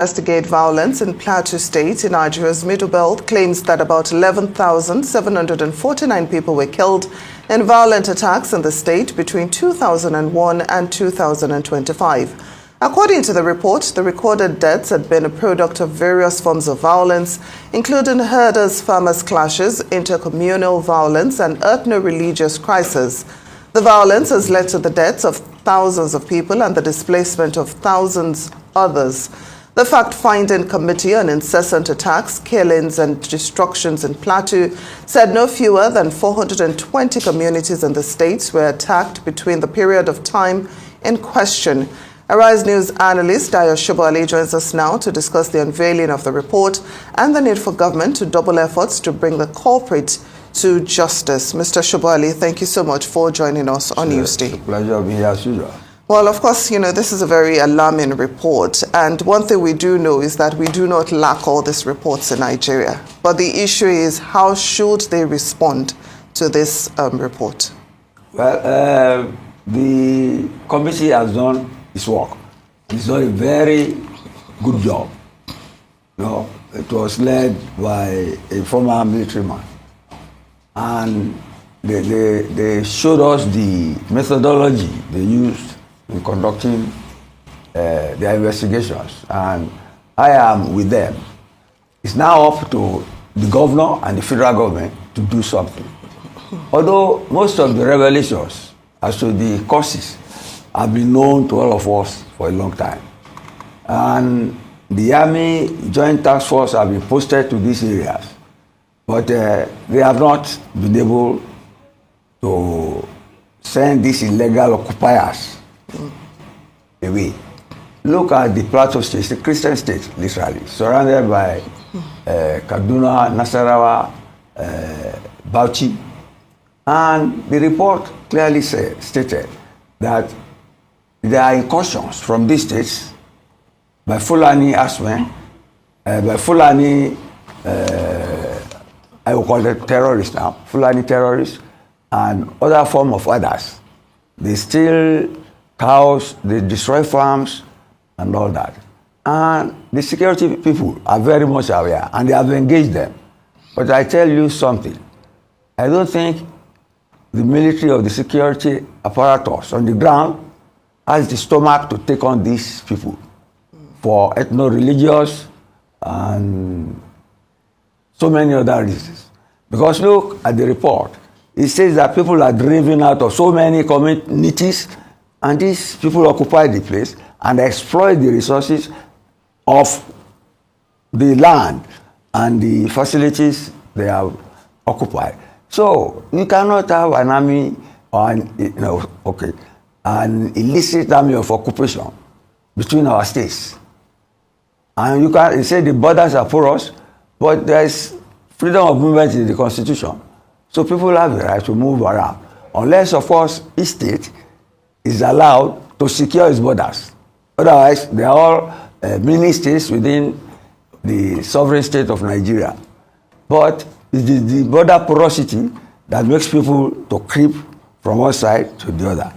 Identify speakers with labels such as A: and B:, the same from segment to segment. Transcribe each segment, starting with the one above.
A: Investigate violence in Plateau State in Nigeria's Middle Belt claims that about 11,749 people were killed in violent attacks in the state between 2001 and 2025. According to the report, the recorded deaths had been a product of various forms of violence, including herders-farmers clashes, intercommunal violence, and ethno-religious crises. The violence has led to the deaths of thousands of people and the displacement of thousands others. The fact-finding committee on incessant attacks, killings and destructions in Plateau said no fewer than 420 communities in the states were attacked between the period of time in question. Arise News analyst Dayo Shobali joins us now to discuss the unveiling of the report and the need for government to double efforts to bring the culprit to justice. Mr. Shobali, thank you so much for joining us on Newsday.
B: It's a pleasure being here as usual.
A: Well, of course, this is a very alarming report. And one thing we do know is that we do not lack all these reports in Nigeria. But the issue is, how should they respond to this report?
B: Well, the committee has done its work. It's done a very good job. It was led by a former military man. And they showed us the methodology they used in conducting their investigations, and I am with them. It's now up to the governor and the federal government to do something. Although most of the revelations as to the causes have been known to all of us for a long time, and the Army Joint Task Force have been posted to these areas, but they have not been able to send these illegal occupiers away. Look at the Plateau State, it's a Christian state, literally, surrounded by Kaduna, Nasarawa, Bauchi. And the report clearly stated that there are incursions from these states by Fulani Asmen, by Fulani, I will call it terrorists now, Fulani terrorists, and other form of others. They steal cows, they destroy farms, and all that. And the security people are very much aware, and they have engaged them. But I tell you something, I don't think the military or the security apparatus on the ground has the stomach to take on these people for ethno-religious and so many other reasons. Because look at the report. It says that people are driven out of so many communities, and these people occupy the place and exploit the resources of the land and the facilities they have occupied. So you cannot have an army or an illicit army of occupation between our states. And you say the borders are porous, but there is freedom of movement in the Constitution. So people have the right to move around, unless, of course, each state is allowed to secure its borders. Otherwise, they are all mini states within the sovereign state of Nigeria. But it is the border porosity that makes people to creep from one side to the other.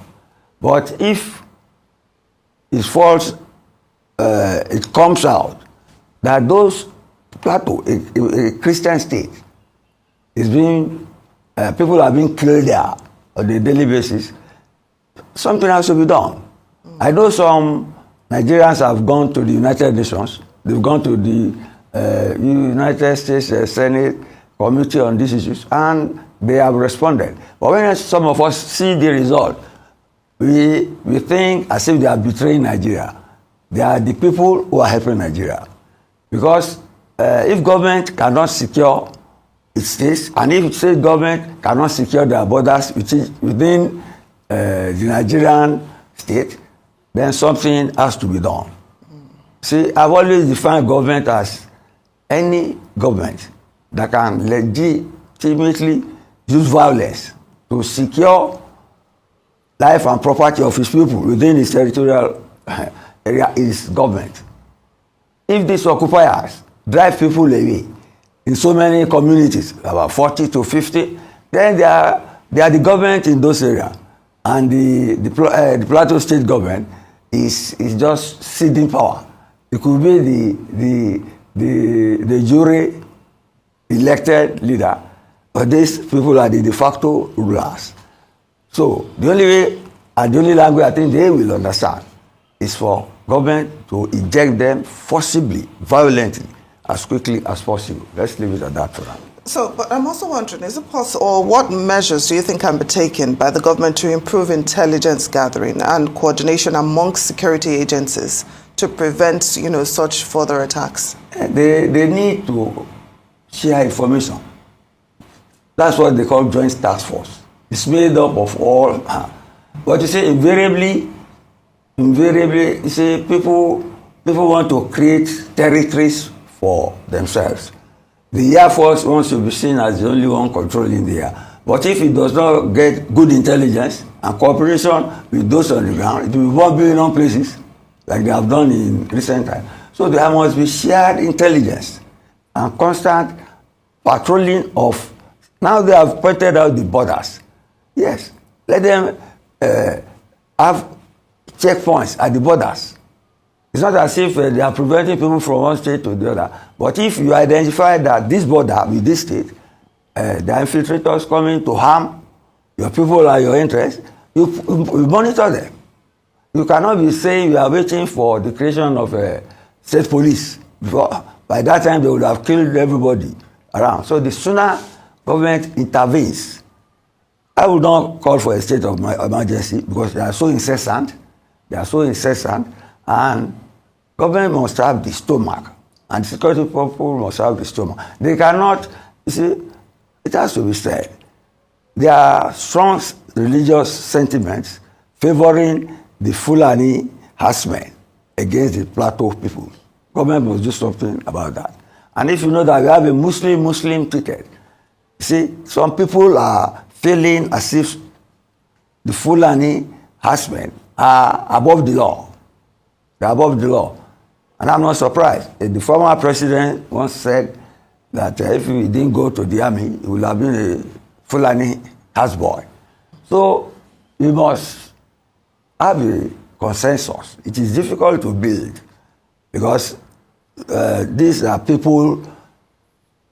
B: But if it falls, it comes out that those Plateau, a Christian state, is being people are being killed there on a daily basis, something has to be done. I know some Nigerians have gone to the United Nations, they've gone to the United States Senate Committee on these issues, and they have responded. But when some of us see the result, we think as if they are betraying Nigeria. They are the people who are helping Nigeria. Because if government cannot secure its states, and if state government cannot secure their borders within the Nigerian state, then something has to be done. See, I've always defined government as any government that can legitimately use violence to secure life and property of its people within its territorial area is government. If these occupiers drive people away in so many communities, about 40 to 50, then they are the government in those areas. And the Plateau state government is just ceding power It could be the jury elected leader, but these people are the de facto rulers. So the only way and the only language I think they will understand is for government to eject them forcibly, violently, as quickly as possible. Let's leave it at that for now.
A: So, but I'm also wondering, is it possible, or what measures do you think can be taken by the government to improve intelligence gathering and coordination amongst security agencies to prevent, such further attacks?
B: They need to share information. That's what they call joint task force. It's made up of all. But you see, invariably, you see, people want to create territories for themselves. The Air Force wants to be seen as the only one controlling the air. But if it does not get good intelligence and cooperation with those on the ground, it will be bombing on places like they have done in recent times. So there must be shared intelligence and constant patrolling of. Now they have pointed out the borders. Yes, let them have checkpoints at the borders. It's not as if they are preventing people from one state to the other. But if you identify that this border with this state, the infiltrators coming to harm your people or your interests, you monitor them. You cannot be saying you are waiting for the creation of a state police. By that time, they would have killed everybody around. So the sooner government intervenes, I would not call for a state of emergency because they are so incessant. And government must have the stomach, and security people must have the stomach. They cannot, you see, it has to be said, there are strong religious sentiments favoring the Fulani herdsmen against the Plateau people. Government must do something about that. And if you know that we have a Muslim ticket, see, some people are feeling as if the Fulani herdsmen are above the law. They're above the law. And I'm not surprised. The former president once said that if he didn't go to the army, he would have been a Fulani houseboy. So we must have a consensus. It is difficult to build because these are people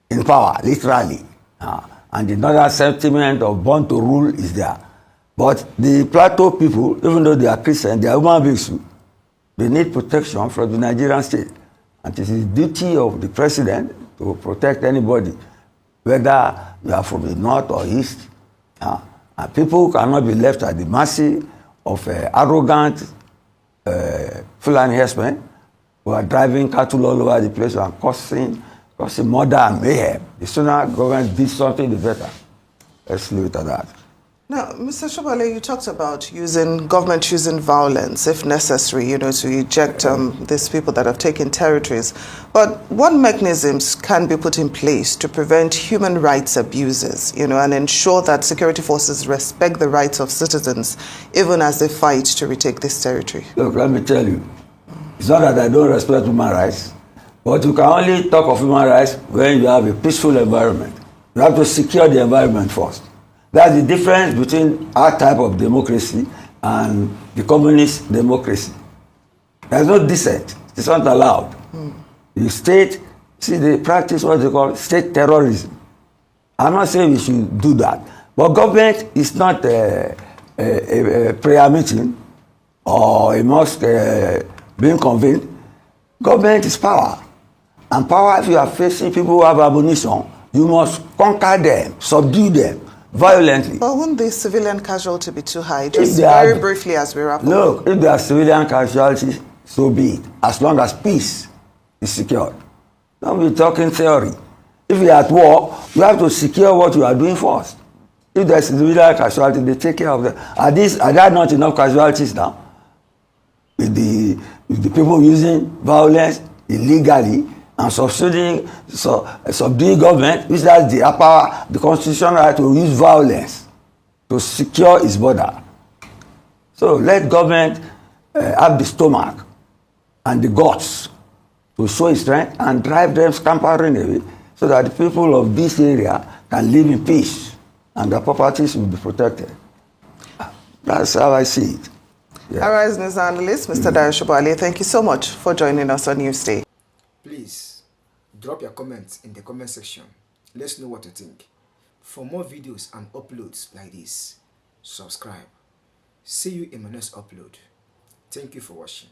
B: in power, literally. And the northern sentiment of born to rule is there. But the Plateau people, even though they are Christian, they are human beings too. They need protection from the Nigerian state. And it is the duty of the president to protect anybody, whether you are from the north or east. And people cannot be left at the mercy of arrogant Fulani herdsmen who are driving cattle all over the place and causing murder and mayhem. The sooner government did something, the better. Let's leave it at that.
A: Now, Mr. Shobale, you talked about government using violence, if necessary, to eject these people that have taken territories. But what mechanisms can be put in place to prevent human rights abuses, and ensure that security forces respect the rights of citizens, even as they fight to retake this territory?
B: Look, let me tell you, it's not that I don't respect human rights, but you can only talk of human rights when you have a peaceful environment. You have to secure the environment first. That's the difference between our type of democracy and the communist democracy. There's no dissent. It's not allowed. The state, they practice what they call state terrorism. I'm not saying we should do that. But government is not a prayer meeting or a mosque being convened. Government is power. And power, if you are facing people who have ammunition, you must conquer them, subdue them violently.
A: But wouldn't the civilian casualty be too high? Just very briefly as we wrap up.
B: Look, if there are civilian casualties, so be it. As long as peace is secured. Don't be talking theory. If you are at war, you have to secure what you are doing first. If there is civilian casualty, they take care of them. Are there not enough casualties now? With the people using violence illegally and subduing government, which has the constitutional right to use violence to secure its border. So let government have the stomach and the guts to show its strength and drive them scampering away so that the people of this area can live in peace and their properties will be protected. That's how I see it. Yeah.
A: Arise News Analyst, Mr. Dayo Shubali, thank you so much for joining us on Newsday.
C: Please drop your comments in the comment section. Let's know what you think. For more videos and uploads like this, subscribe. See you in my next upload. Thank you for watching.